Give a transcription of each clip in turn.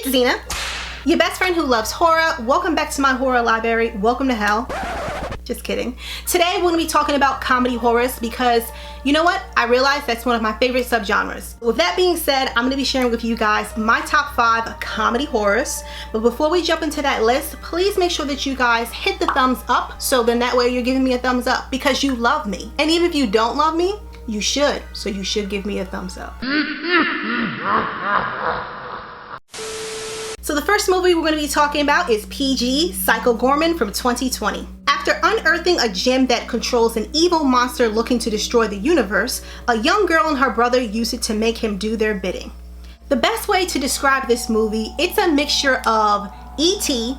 Zena, your best friend who loves horror. Welcome back to my horror library. Welcome to hell. Just kidding. Today we're going to be talking about comedy horrors because, you know what? I realize that's one of my favorite subgenres. With that being said, I'm going to be sharing with you guys my top 5 comedy horrors. But before we jump into that list, please make sure that you guys hit the thumbs up, so then that way you're giving me a thumbs up because you love me. And even if you don't love me, you should. So you should give me a thumbs up. So the first movie we're going to be talking about is PG, Psycho Goreman from 2020. After unearthing a gem that controls an evil monster looking to destroy the universe, a young girl and her brother use it to make him do their bidding. The best way to describe this movie, it's a mixture of E.T.,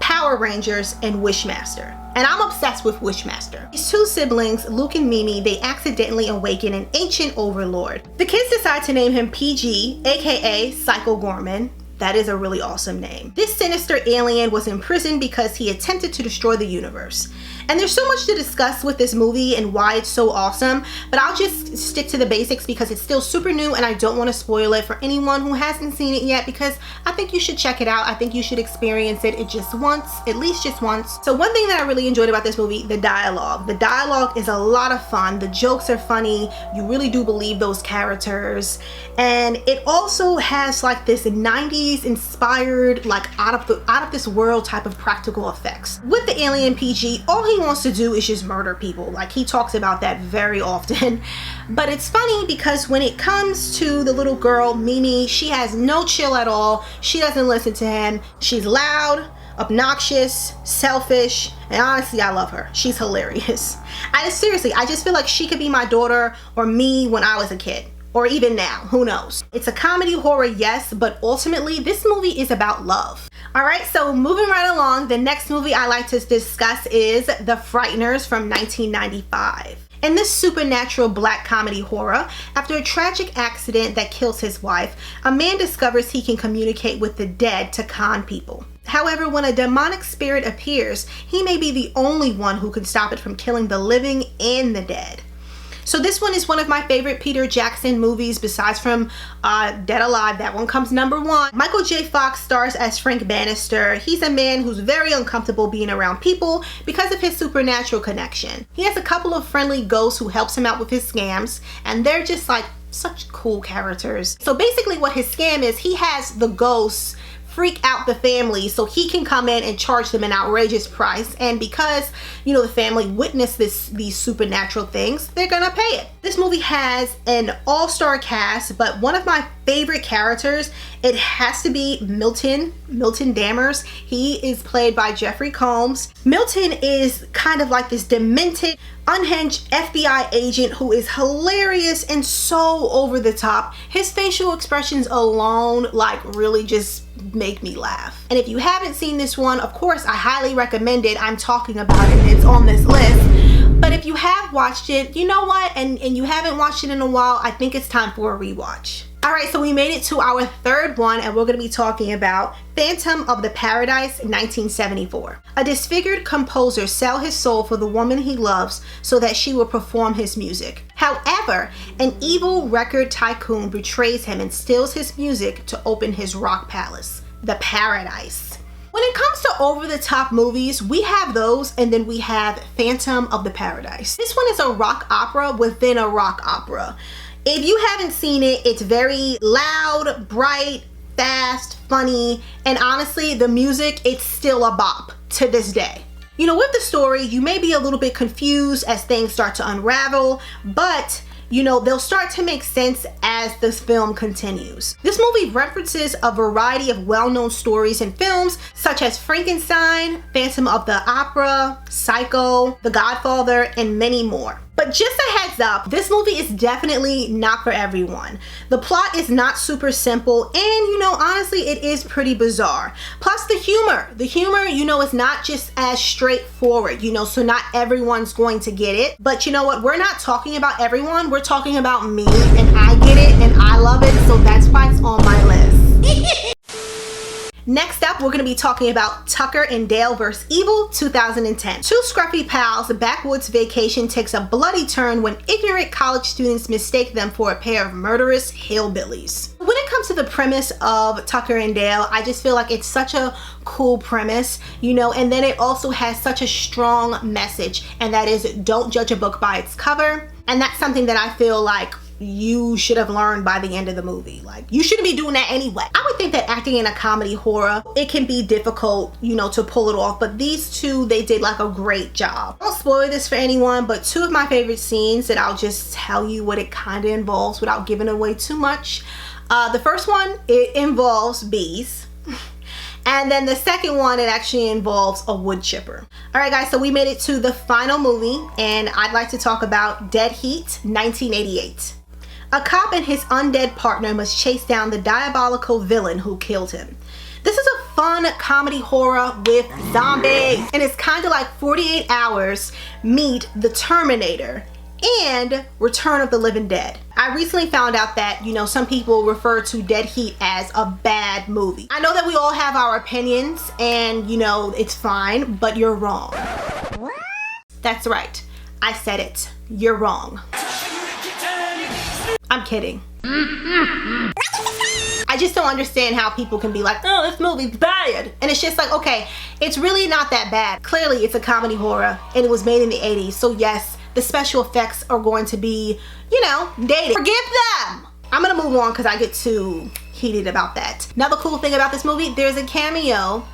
Power Rangers, and Wishmaster. And I'm obsessed with Wishmaster. His 2 siblings, Luke and Mimi, they accidentally awaken an ancient overlord. The kids decide to name him PG, aka Psycho Goreman. That is a really awesome name. This sinister alien was imprisoned because he attempted to destroy the universe. And there's so much to discuss with this movie and why it's so awesome, but I'll just stick to the basics because it's still super new and I don't want to spoil it for anyone who hasn't seen it yet, because I think you should check it out. I think you should experience it just once, at least just once. So one thing that I really enjoyed about this movie, the dialogue. The dialogue is a lot of fun. The jokes are funny. You really do believe those characters. And it also has like this 90s inspired, like out of this world type of practical effects. With the alien PG, all he wants to do is just murder people. Like, he talks about that very often. But it's funny because when it comes to the little girl, Mimi, she has no chill at all. She doesn't listen to him. She's loud, obnoxious, selfish, and honestly, I love her. She's hilarious. Seriously, I just feel like she could be my daughter or me when I was a kid. Or even now, who knows? It's a comedy horror, yes, but ultimately this movie is about love. Alright, so moving right along, the next movie I like to discuss is The Frighters from 1995. In this supernatural black comedy horror, after a tragic accident that kills his wife, a man discovers he can communicate with the dead to con people. However, when a demonic spirit appears, he may be the only one who can stop it from killing the living and the dead. So this one is one of my favorite Peter Jackson movies besides from Dead Alive. That one comes number 1. Michael J. Fox stars as Frank Bannister. He's a man who's very uncomfortable being around people because of his supernatural connection. He has a couple of friendly ghosts who helps him out with his scams, and they're just like such cool characters. So basically what his scam is, he has the ghosts freak out the family so he can come in and charge them an outrageous price, and because, you know, the family witnessed these supernatural things, they're gonna pay it. This movie has an all-star cast, but one of my favorite characters, it has to be Milton Dammers. He is played by Jeffrey Combs. Milton is kind of like this demented, unhinged FBI agent who is hilarious and so over the top. His facial expressions alone like really just make me laugh. And if you haven't seen this one, of course I highly recommend it. I'm talking about it and it's on this list. But if you have watched it, you know what, and you haven't watched it in a while, I think it's time for a rewatch. Alright, so we made it to our third one, and we're going to be talking about Phantom of the Paradise 1974. A disfigured composer sells his soul for the woman he loves so that she will perform his music. However, an evil record tycoon betrays him and steals his music to open his rock palace, the Paradise. When it comes to over-the-top movies, we have those, and then we have Phantom of the Paradise. This one is a rock opera within a rock opera. If you haven't seen it, it's very loud, bright, fast, funny, and honestly, the music, it's still a bop to this day. You know, with the story, you may be a little bit confused as things start to unravel, but you know, they'll start to make sense as this film continues. This movie references a variety of well-known stories and films such as Frankenstein, Phantom of the Opera, Psycho, The Godfather, and many more. But just a heads up, this movie is definitely not for everyone. The plot is not super simple, and you know, honestly, it is pretty bizarre. Plus the humor, you know, is not just as straightforward, you know, so not everyone's going to get it. But you know what, we're not talking about everyone, we're talking about me, and I get it, and I love it, so that's why it's on my list. Next up, we're going to be talking about Tucker and Dale vs. Evil 2010. Two scruffy pals' backwoods vacation takes a bloody turn when ignorant college students mistake them for a pair of murderous hillbillies. When it comes to the premise of Tucker and Dale, I just feel like it's such a cool premise, you know, and then it also has such a strong message, and that is don't judge a book by its cover. And that's something that I feel like you should have learned by the end of the movie. Like, you shouldn't be doing that anyway. I would think that acting in a comedy horror, it can be difficult, you know, to pull it off, but these two, they did like a great job. I won't spoil this for anyone, but two of my favorite scenes that I'll just tell you what it kind of involves without giving away too much. The first one, it involves bees. And then the second one, it actually involves a wood chipper. All right, guys, so we made it to the final movie, and I'd like to talk about Dead Heat, 1988. A cop and his undead partner must chase down the diabolical villain who killed him. This is a fun comedy horror with zombies, and it's kind of like 48 Hours meet The Terminator and Return of the Living Dead. I recently found out that, you know, some people refer to Dead Heat as a bad movie. I know that we all have our opinions, and, you know, it's fine, but you're wrong. What? That's right. I said it. You're wrong. I'm kidding. I just don't understand how people can be like, oh, this movie's bad. And it's just like, okay, it's really not that bad. Clearly, it's a comedy horror, and it was made in the 80s. So yes, the special effects are going to be, you know, dated. Forgive them. I'm gonna move on because I get too heated about that. Another cool thing about this movie, there's a cameo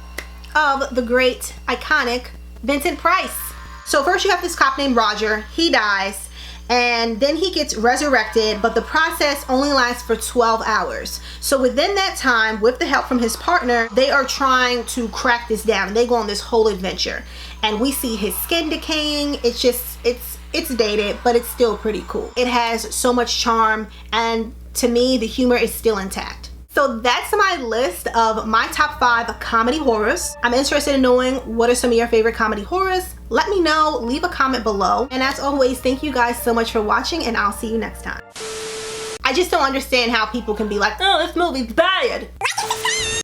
of the great, iconic Vincent Price. So first you have this cop named Roger. He dies, and then he gets resurrected, but the process only lasts for 12 hours. So within that time, with the help from his partner, they are trying to crack this down. They go on this whole adventure, and we see his skin decaying. It's just, it's dated, but it's still pretty cool. It has so much charm, and to me, the humor is still intact. So that's my list of my top 5 comedy horrors. I'm interested in knowing what are some of your favorite comedy horrors. Let me know, leave a comment below. And as always, thank you guys so much for watching, and I'll see you next time. I just don't understand how people can be like, oh, this movie's bad.